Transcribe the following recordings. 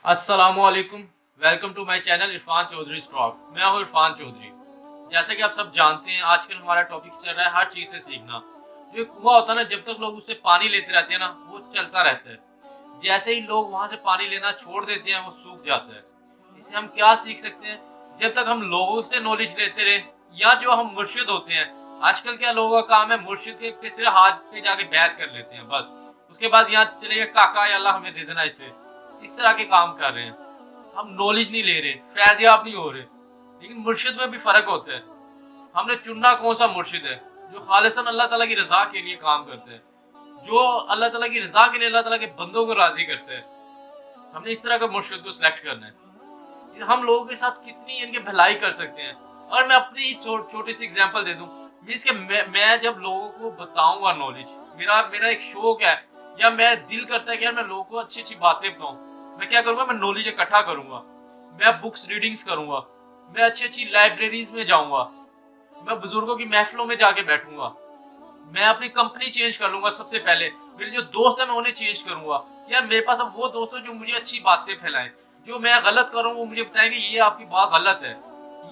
अस्सलामुअलैकुम। Welcome to my channel Irfan Chaudhry stock. मैं हूँ इरफान चौधरी। जैसे कि आप सब जानते हैं, आजकल हमारा टॉपिक चल रहा है हर चीज़ से सीखना। जो कुआं होता है ना, जब तक लोग उससे पानी लेते रहते हैं ना, वो चलता रहता है। जैसे ही लोग वहां से पानी लेना छोड़ देते हैं, वो सूख जाता है। इससे हम क्या सीख सकते हैं? जब तक हम लोगों से नॉलेज लेते रहे, या जो हम मुर्शिद होते हैं, आजकल क्या लोगों का काम है, मुर्शिद के पिछले हाथ पे जाके बैत कर लेते हैं बस। उसके बाद यहाँ चले गए काका या अल्लाह हमें दे देना, इससे इस तरह के काम कर रहे हैं। हम नॉलेज नहीं ले रहे, फैज़याब नहीं हो रहे। लेकिन मुर्शिद में भी फर्क होता है। हमने चुनना कौन सा मुर्शिद है जो खालिसन अल्लाह ताला की रजा के लिए काम करते हैं, जो अल्लाह ताला की रजा के लिए अल्लाह ताला के बंदों को राजी करते हैं। हमने इस तरह का मुर्शिद को सिलेक्ट करना है। हम लोगों के साथ कितनी इनके भलाई कर सकते हैं। और मैं अपनी छोटी सी एग्जांपल दे दूं, मींस के मैं जब लोगों को बताऊंगा नॉलेज, मेरा मेरा एक शौक है, या मैं दिल करता है कि यार मैं लोगों को अच्छी अच्छी बातें बताऊं। मैं क्या करूंगा, मैं नॉलेज इकट्ठा करूंगा, मैं बुक्स रीडिंग्स करूंगा, मैं अच्छी अच्छी लाइब्रेरीज में जाऊंगा, मैं बुजुर्गों की महफिलों में जाके बैठूंगा, मैं अपनी कंपनी चेंज कर लूंगा। सबसे पहले मेरे जो दोस्त है मैं उन्हें चेंज करूंगा। यार मेरे पास अब वो दोस्त है जो मुझे अच्छी बातें फैलाएं, जो मैं गलत कर रहा हूँ वो मुझे बताएं कि ये आपकी बात गलत है।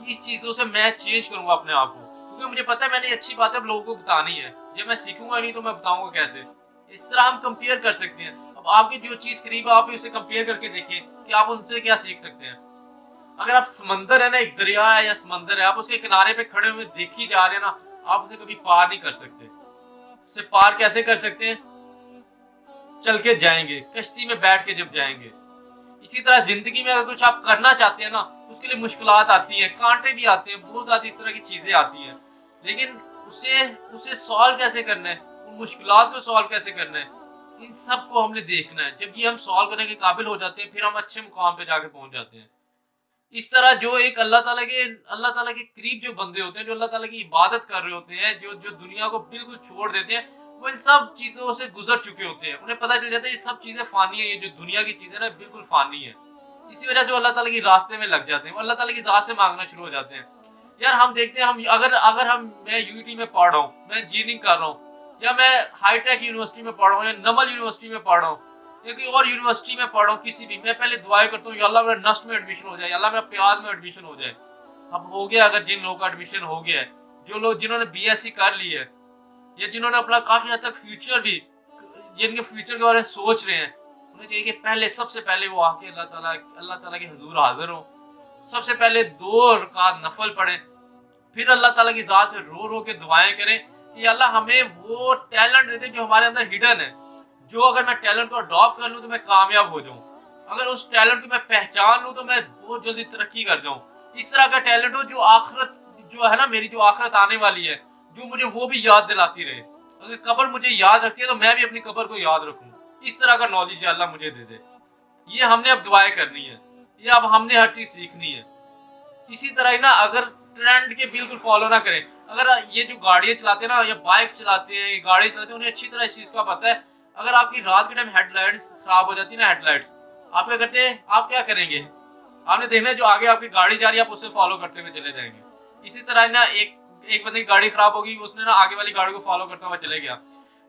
इस चीजों से मैं चेंज करूंगा अपने आप को, क्योंकि मुझे पता है मैंने अच्छी बातें अब लोगों को बतानी है। जब मैं सीखूंगा नहीं तो मैं बताऊंगा कैसे? इस तरह हम कंपेयर कर सकते हैं। अब आपकी जो चीज करीब है, आप उसे कंपेयर करके देखें कि आप उनसे क्या सीख सकते हैं। अगर आप समंदर है ना, एक दरिया है या समंदर है, आप उसके किनारे पे खड़े हुए देखी जा रहे हैं ना, आप उसे कभी पार नहीं कर सकते। उसे पार कैसे कर सकते हैं? चल के जाएंगे, कश्ती में बैठ के जब जाएंगे। इसी तरह जिंदगी में अगर कुछ आप करना चाहते हैं ना, उसके लिए मुश्किलात आती हैं, कांटे भी आते हैं, बहुत ज्यादा इस तरह की चीजें आती हैं। लेकिन उसे उसे सॉल्व कैसे करना है, उन मुश्किलात को सॉल्व कैसे करना है, इन सब को हमने देखना है। जब ये हम सॉल्व करने के काबिल हो जाते हैं, फिर हम अच्छे मुकाम पे जाके पहुंच जाते हैं। इस तरह जो एक अल्लाह ताला के करीब जो बंदे होते हैं, जो अल्लाह ताला की इबादत कर रहे होते हैं, जो जो दुनिया को बिल्कुल छोड़ देते हैं, वो इन सब चीजों से गुजर चुके होते हैं। उन्हें पता चल जाता है ये सब चीजें फानी है, ये जो दुनिया की चीजें ना बिल्कुल फानी है। इसी वजह से वो अल्लाह ताला की रास्ते में लग जाते हैं, वो अल्लाह ताला की ज़ात से मांगना शुरू हो जाते हैं। यार हम देखते हैं, हम अगर अगर हम मैं यूटी में पढ़ रहा हूँ, मैं इंजीनियरिंग कर रहा हूँ, या मैं हाईटेक यूनिवर्सिटी में पढ़ रहा हूँ, या नमल यूनिवर्सिटी में पढ़ रहा हूँ, या कोई और यूनिवर्सिटी में पढ़ रहा हूँ, किसी भी, मैं पहले दुआएं करता हूँ या अल्लाह मेरा नस्ट में एडमिशन हो जाए, अल्लाह मेरा प्याज में एडमिशन हो जाए। अब हो गया, अगर जिन लोगों का एडमिशन हो गया है, जो लोग जिन्होंने बीएससी कर ली है, या जिन्होंने अपना काफी हद तक फ्यूचर भी, जिनके फ्यूचर के बारे में सोच रहे हैं, उन्हें चाहिए कि पहले सबसे पहले वो आके अल्लाह ताला के हुजूर हाजिर हो। सबसे पहले 2 रकात नफल पढ़े, फिर अल्लाह ताला की ज़ात से रो रो के दुआएं करें कि अल्लाह हमें वो टैलेंट दे दे जो हमारे अंदर हिडन है, जो अगर मैं टैलेंट को अडॉप्ट कर लूँ तो मैं कामयाब हो जाऊँ, अगर उस टैलेंट को मैं पहचान लूँ तो मैं बहुत जल्दी तरक्की कर जाऊँ। इस तरह का टैलेंट हो जो आखिरत, जो है ना मेरी जो आखिरत आने वाली है, जो मुझे वो भी याद दिलाती रहे। अगर कब्र मुझे याद रखे तो मैं भी अपनी कब्र को याद रखूँ। इस तरह का नॉलेज अल्लाह मुझे दे दे। ये हमने अब दुआएं करनी है, ये अब हमने हर चीज सीखनी है। इसी तरह ही ना, अगर ट्रेंड के बिल्कुल फॉलो ना करें, अगर ये जो गाड़ियां चलाते हैं ना, या बाइक चलाते हैं, गाड़ी चलाते हैं, उन्हें अच्छी तरह इस चीज का पता है। अगर आपकी रात के टाइम हेडलाइट्स खराब हो जाती है ना, हेडलाइट्स, आप क्या करते हैं, आप क्या करेंगे? आपने देखना है जो आगे आपकी गाड़ी जा रही है, आप उससे फॉलो करते हुए चले जाएंगे। इसी तरह ना, एक एक बंदे की गाड़ी खराब होगी, उसने ना आगे वाली गाड़ी को फॉलो करता हुआ चले गया,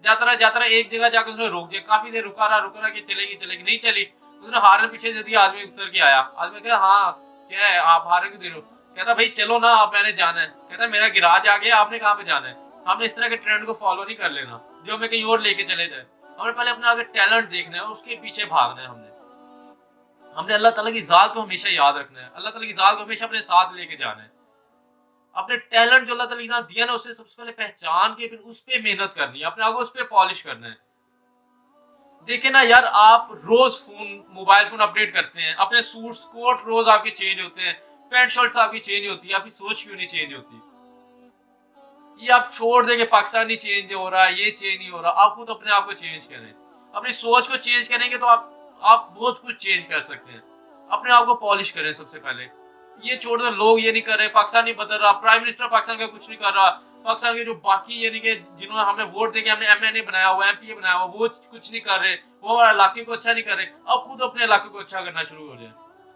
जाता रहा एक जगह जाकर उसने रोक दिया, काफी देर रुका रहा कि चलेगी नहीं चली। उसने हार्न पीछे दे दिया, आदमी उतर के आया। आदमी कहा हाँ क्या है, आप हार्न क्यों दे रहे हो? कहता भाई चलो ना, आप मैंने जाना है। कहता मेरा गिराज आ गया, आपने कहाँ पे जाना है? हमने इस तरह के ट्रेंड को फॉलो नहीं कर लेना जो हमें कहीं और लेके चले जाए। हमें पहले अपना आगे टैलेंट देखना है, उसके पीछे भागना है। हमने अल्लाह ताला की जात को हमेशा याद रखना है, अल्लाह ताला की जात को हमेशा अपने साथ लेके जाना है। अपने टैलेंट जो अल्लाह ताला की जात दिया ना, उसे सबसे पहले पहचान के फिर उस पे मेहनत करनी है, अपने आप को उस पे पॉलिश करना है। देखे ना यार, आप रोज मोबाइल फोन अपडेट करते हैं, अपने सूट्स कोट रोज आपके चेंज होते हैं, पैंट शर्ट्स आपकी चेंज होती है, आपकी सोच क्यों नहीं चेंज होती? ये आप छोड़ देंगे, पाकिस्तानी चेंज हो रहा है, ये चेंज नहीं हो रहा, आप खुद अपने आप को चेंज करें। अपनी सोच को चेंज करेंगे तो आप बहुत कुछ चेंज कर सकते हैं। अपने आप को पॉलिश करें सबसे पहले। ये छोड़ दो, लोग ये नहीं कर रहे, पाकिस्तान नहीं बदल रहा, प्राइम मिनिस्टर पाकिस्तान का कुछ नहीं कर रहा, पाकिस्तान के जो बाकी यानी कि जिन्होंने हमने वोट देके हमने एमएनए बनाया हुआ, एमपीए बनाया हुआ, वो कुछ नहीं कर रहे, वो हमारे इलाके को अच्छा नहीं कर रहे। अब खुद अपने इलाके को अच्छा करना शुरू हो जाए।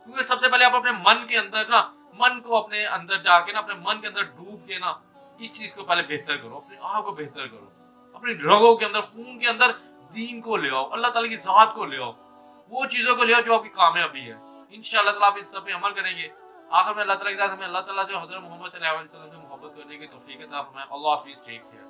क्योंकि सबसे पहले आप अपने मन के अंदर ना, मन को अपने अंदर जाके ना, अपने मन के अंदर डूब के ना, इस चीज को पहले बेहतर करो, अपने आप को बेहतर करो, अपनी रगों के अंदर, खून के अंदर दीन को ले आओ, अल्लाह ताला की जात को ले आओ। وہ چیزوں کو لے جو آپ کی کامیابی ہے. انشاءاللہ تعالیٰ آپ ان سب پہ عمل کریں گے. آخر میں اللہ تعالیٰ کے ساتھ ہمیں اللہ تعالیٰ جو حضرت محمد صلی اللہ علیہ وسلم سے محبت کرنے کی توفیق عطا فرمائے. اللہ حافظ. Take care.